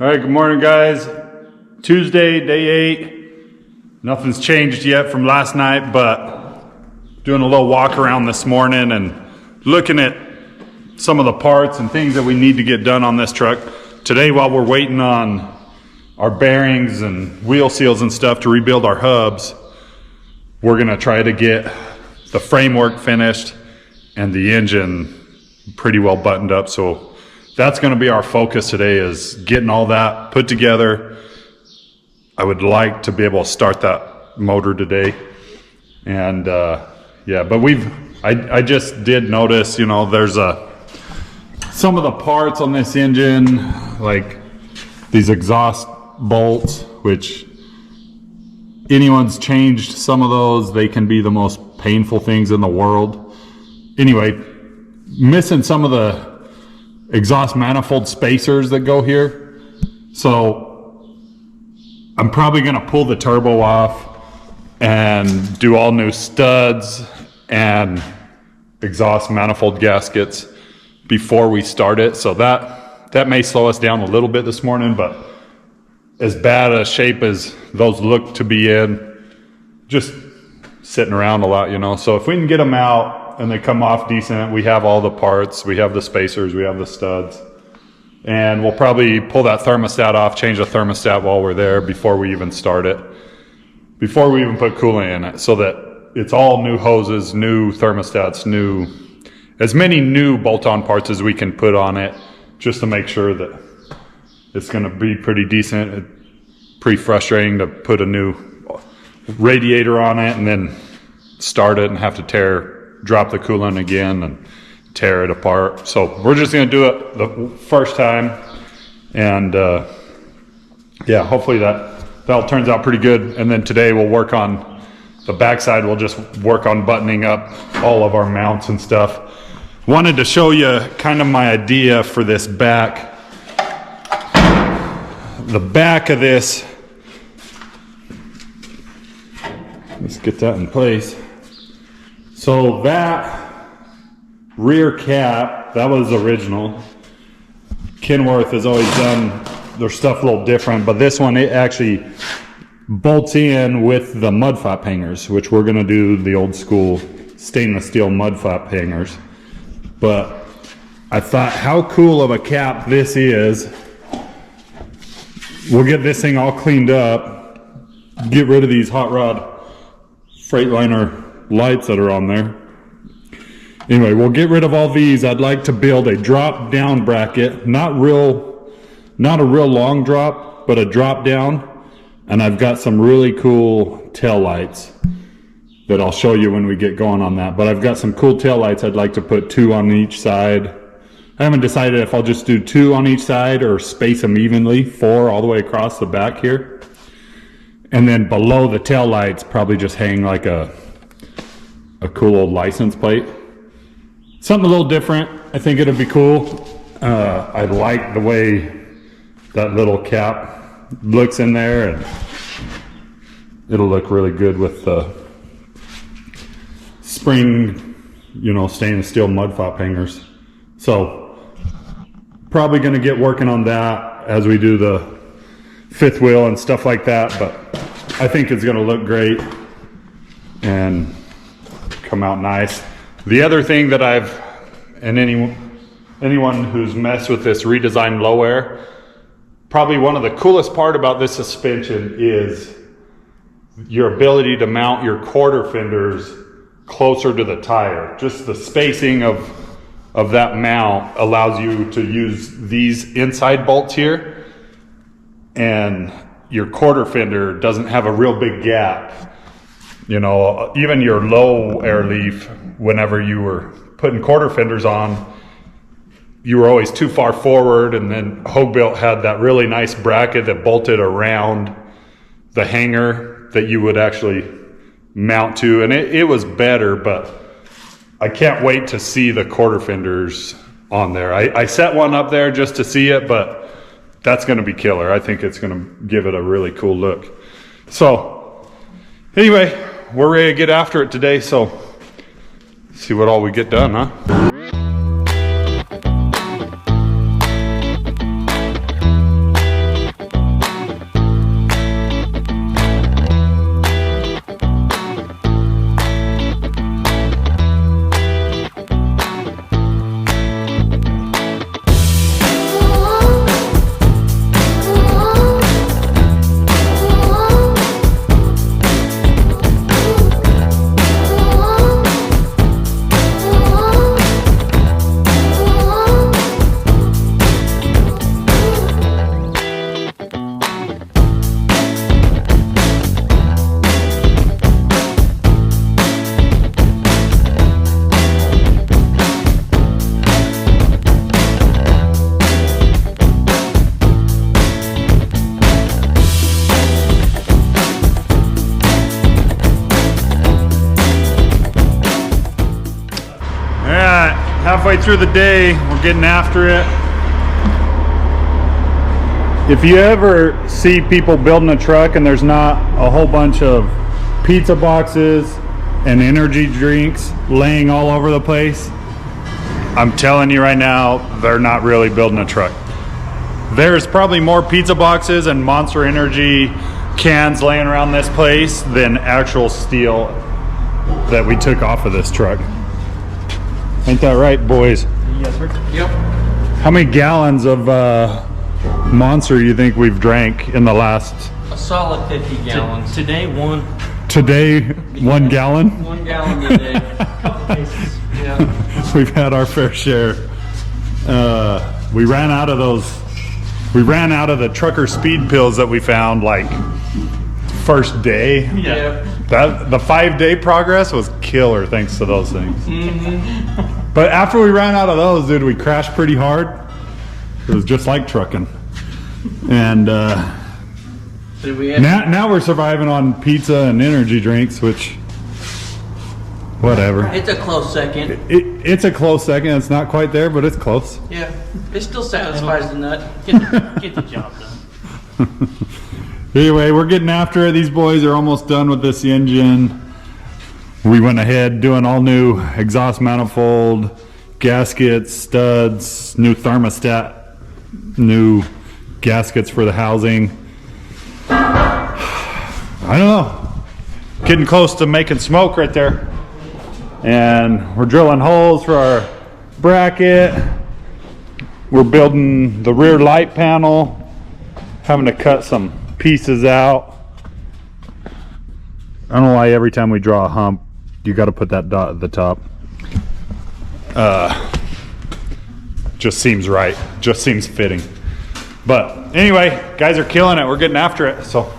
All right, good morning, guys. Tuesday, day 8. Nothing's changed yet from last night, but doing a little walk around this morning and looking at some of the parts and things that we need to get done on this truck. Today, while we're waiting on our bearings and wheel seals and stuff to rebuild our hubs, we're gonna try to get the framework finished and the engine pretty well buttoned up. So that's going to be our focus today, is getting all that put together. I would like to be able to start that motor today. And yeah, but I just did notice, you know, there's some of the parts on this engine, like these exhaust bolts, which anyone's changed some of those, they can be the most painful things in the world. Anyway, missing some of the exhaust manifold spacers that go here. So I'm probably going to pull the turbo off and do all new studs and exhaust manifold gaskets before we start it. So that may slow us down a little bit this morning, but as bad a shape as those look to be in, just sitting around a lot, you know. So if we can get them out and they come off decent, we have all the parts, we have the spacers, we have the studs, and we'll probably pull that thermostat off, change the thermostat while we're there before we even start it, before we even put coolant in it, so that it's all new hoses, new thermostats, as many new bolt-on parts as we can put on it, just to make sure that it's going to be pretty decent. It's pretty frustrating to put a new radiator on it and then start it and have to drop the coolant again and tear it apart. So we're just going to do it the first time, and yeah, hopefully that all turns out pretty good. And then today we'll work on the backside. We'll just work on buttoning up all of our mounts and stuff. Wanted to show you kind of my idea for this back. The back of this, let's get that in place. So that rear cap, that was original. Kenworth has always done their stuff a little different, but this one, it actually bolts in with the mud flap hangers, which we're gonna do the old school stainless steel mud flap hangers. But I thought, how cool of a cap this is. We'll get this thing all cleaned up, get rid of these hot rod Freightliner lights that are on there. Anyway, we'll get rid of all these. I'd like to build a drop down bracket, not a real long drop, but a drop down. And I've got some really cool tail lights that I'll show you when we get going on that. But I've got some cool tail lights. I'd like to put 2 on each side. I haven't decided if I'll just do 2 on each side or space them evenly, 4 all the way across the back here. And then below the tail lights, probably just hang like a cool old license plate. Something a little different. I think it'll be cool. I like the way that little cap looks in there, and it'll look really good with the spring, you know, stainless steel mud flap hangers. So probably going to get working on that as we do the fifth wheel and stuff like that, but I think it's going to look great and come out nice. The other thing that and anyone who's messed with this redesigned low air, probably one of the coolest part about this suspension is your ability to mount your quarter fenders closer to the tire. Just the spacing of that mount allows you to use these inside bolts here, and your quarter fender doesn't have a real big gap. You know, even your low air leaf, whenever you were putting quarter fenders on, you were always too far forward, and then Hogue-Built had that really nice bracket that bolted around the hanger that you would actually mount to, and it was better, but I can't wait to see the quarter fenders on there. I set one up there just to see it, but that's going to be killer. I think it's going to give it a really cool look. So anyway, we're ready to get after it today, so see what all we get done, huh? halfway through the day. We're getting after it. If you ever see people building a truck and there's not a whole bunch of pizza boxes and energy drinks laying all over the place, I'm telling you right now, they're not really building a truck. There's probably more pizza boxes and Monster Energy cans laying around this place than actual steel that we took off of this truck. Ain't that right, boys? Yes, sir. Yep. How many gallons of Monster you think we've drank in the last? A solid 50 gallons. Today, one. Today, 1 gallon? 1 gallon today. Couple cases. Yeah. We've had our fair share. We ran out of those. We ran out of the trucker speed pills that we found like first day. Yeah. The 5-day progress was killer thanks to those things. Mm-hmm. But after we ran out of those, dude, we crashed pretty hard. It was just like trucking. And now we're surviving on pizza and energy drinks, which, whatever. It's a close second. It's a close second. It's not quite there, but it's close. Yeah. It still satisfies the nut. Get the job done. Anyway, we're getting after it. These boys are almost done with this engine. We went ahead doing all new exhaust manifold, gaskets, studs, new thermostat, new gaskets for the housing. I don't know. Getting close to making smoke right there. And we're drilling holes for our bracket. We're building the rear light panel, having to cut some pieces out. I don't know why every time we draw a hump, you got to put that dot at the top. Just seems right. Just seems fitting. But anyway, guys are killing it. We're getting after it. So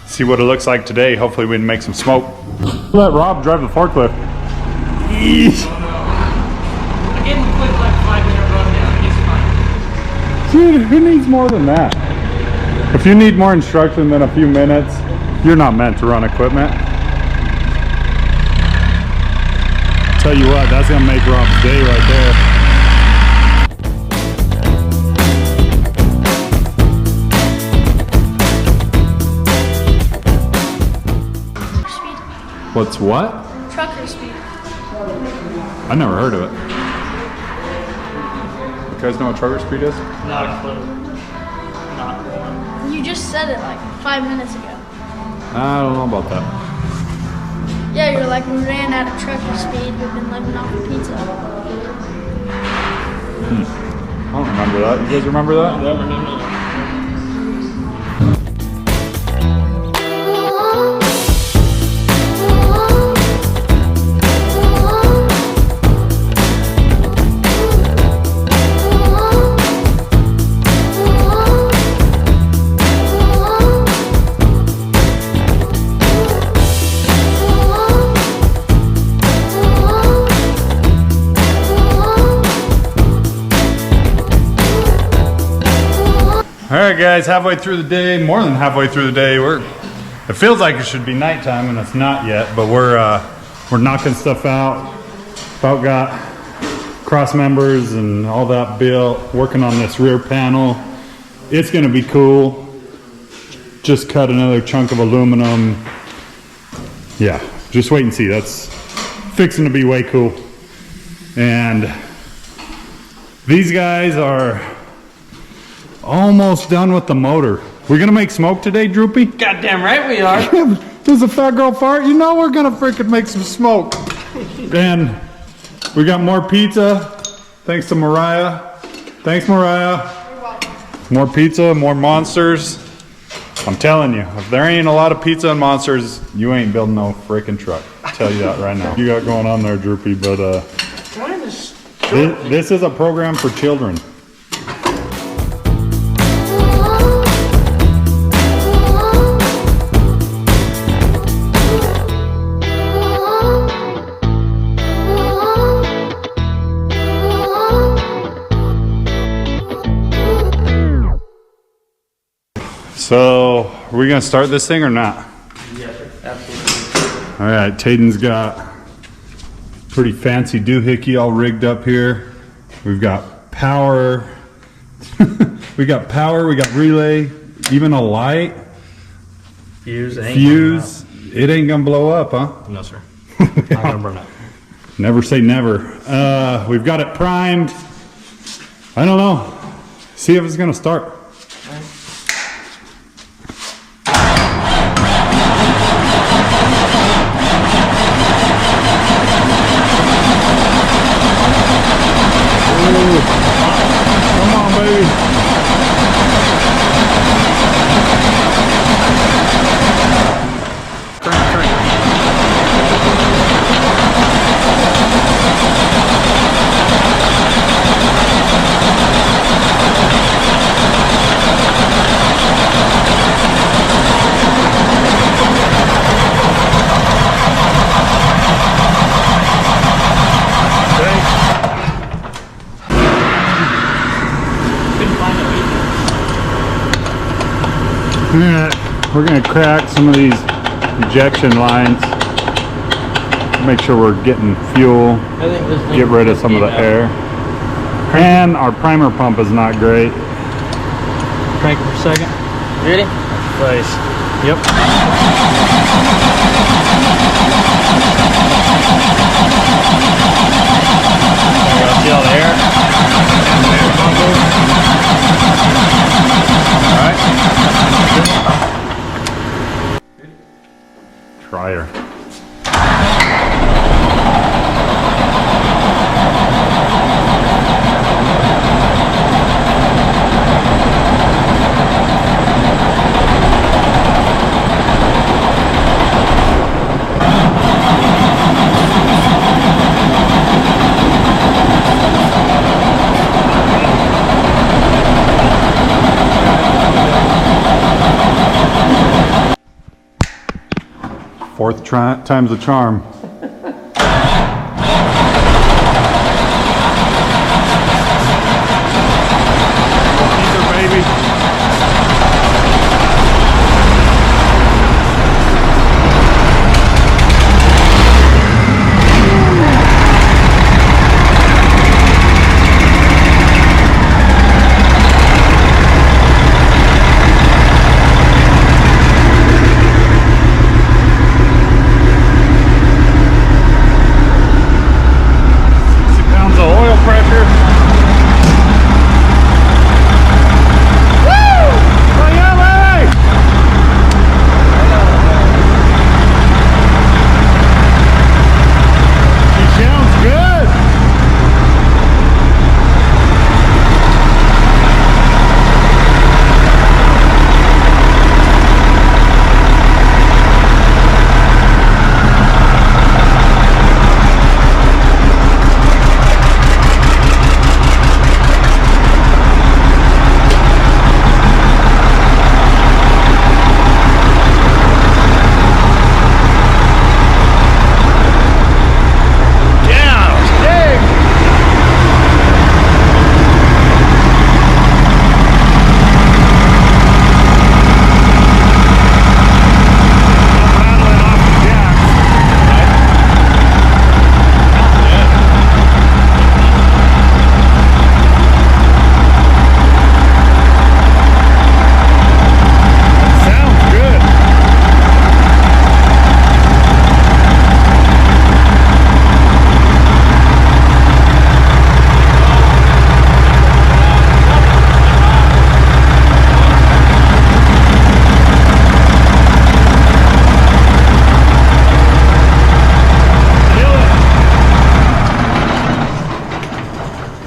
see what it looks like today. Hopefully we can make some smoke. Let Rob drive the forklift. Eesh. I gave him a quick like 5-minute rundown. He's fine. Dude, who needs more than that? If you need more instruction than a few minutes, you're not meant to run equipment. Tell you what, that's gonna make Rob's day right there. Speed. What's what? Trucker speed. I never heard of it. You guys know what trucker speed is? Not a clue. Not one. You just said it like 5 minutes ago. I don't know about that. Yeah, you're like, we ran out of trucker speed. We've been living off of pizza. I don't remember that. You guys remember that? Never knew that. All right, guys, halfway through the day, more than halfway through the day. It feels like it should be nighttime, and it's not yet. But we're knocking stuff out. About got cross members and all that built. Working on this rear panel. It's gonna be cool. Just cut another chunk of aluminum. Yeah, just wait and see. That's fixing to be way cool. And these guys are almost done with the motor. We're gonna make smoke today, Droopy? Goddamn right we are. Does a fat girl fart? You know we're gonna freaking make some smoke. And we got more pizza. Thanks to Mariah. Thanks, Mariah. More pizza, more monsters. I'm telling you, if there ain't a lot of pizza and monsters, you ain't building no freaking truck. I'll tell you that right now. You got going on there, Droopy, but this is a program for children. So, are we gonna start this thing or not? Yes, sir. Absolutely. All right, Tayden's got pretty fancy doohickey all rigged up here. We've got power. We got power, we got relay, even a light. Fuse. Fuse. It ain't gonna blow up, huh? No, sir. Not gonna burn up. Never say never. We've got it primed. I don't know. See if it's gonna start. Ooh. Come on, baby. We're going to crack some of these injection lines. Make sure we're getting fuel. Get rid of some of the air. And our primer pump is not great. Crank it for a second. Ready? Place. Yep. There you go. See all the air? Alright. Dryer. Fourth time's a charm. Baby.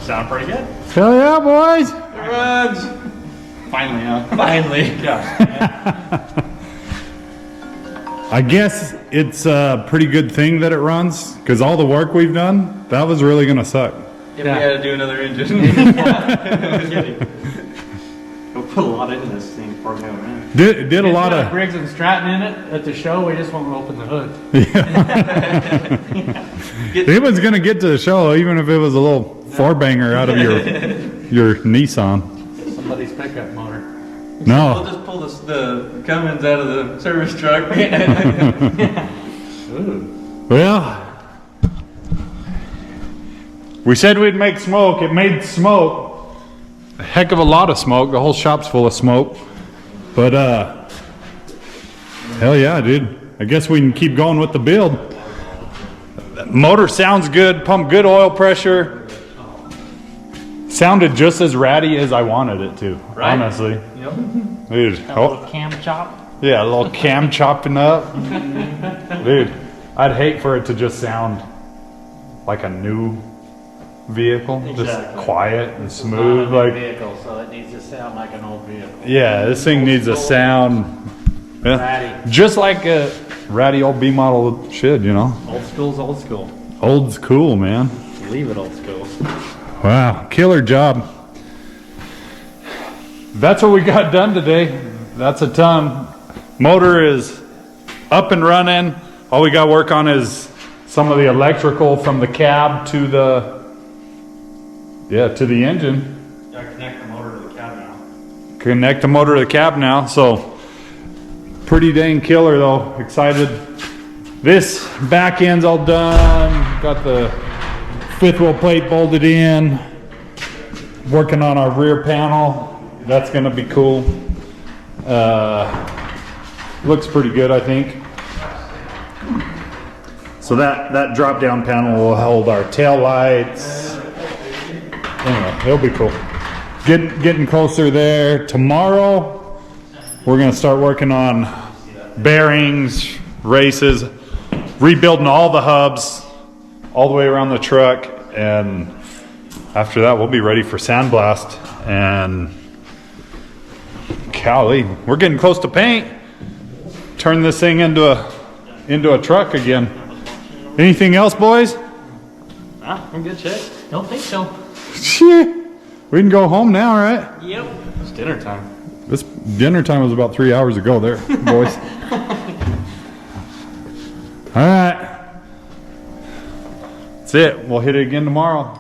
Sound pretty good. Hell yeah, boys! It runs. Finally, huh? Finally. Yeah. I guess it's a pretty good thing that it runs, because all the work we've done, that was really gonna suck. If we had to do another engine. We'll put a lot into this thing before we go in. Did a lot of Briggs and Stratton in it at the show. We just won't open the hood. It was gonna get to the show, even if it was a little four banger out of your Nissan. Somebody's pickup motor. We'll No, just pull the Cummins out of the service truck. well, We said we'd make smoke. It made smoke. A heck of a lot of smoke. The whole shop's full of smoke. But hell yeah, dude. I guess we can keep going with the build. Motor sounds good. Pump good oil pressure. Sounded just as ratty as I wanted it to. Right? Honestly. Yep. Dude. That little cam chop. Yeah, a little cam chopping up. Dude, I'd hate for it to just sound like a new vehicle. Just Exactly. quiet and It's not smooth. a new Like, vehicle, so it needs to sound like an old vehicle. yeah, this thing needs a sound. Yeah, Ratty. just like a ratty old B model should, you know? Old school's old school. Old's cool, man. Leave it old school. Wow, killer job. That's what we got done today. That's a ton. Motor is up and running. All we got to work on is some of the electrical from the cab to the engine. Gotta connect the motor to the cab now. Connect the motor to the cab now. So pretty dang killer though. Excited. This back end's all done. Got the fifth wheel plate bolted in. Working on our rear panel. That's gonna be cool. Looks pretty good, I think. So that drop down panel will hold our tail lights. Anyway, it'll be cool. Getting closer there. Tomorrow, we're gonna start working on bearings, races, rebuilding all the hubs, all the way around the truck, and after that, we'll be ready for sandblast. And golly, we're getting close to paint. Turn this thing into a truck again. Anything else, boys? Ah, I'm good, Chick. Don't think so. Shit. We can go home now, right? Yep. It's dinner time. This dinner time was about 3 hours ago there, boys. All right. That's it. We'll hit it again tomorrow.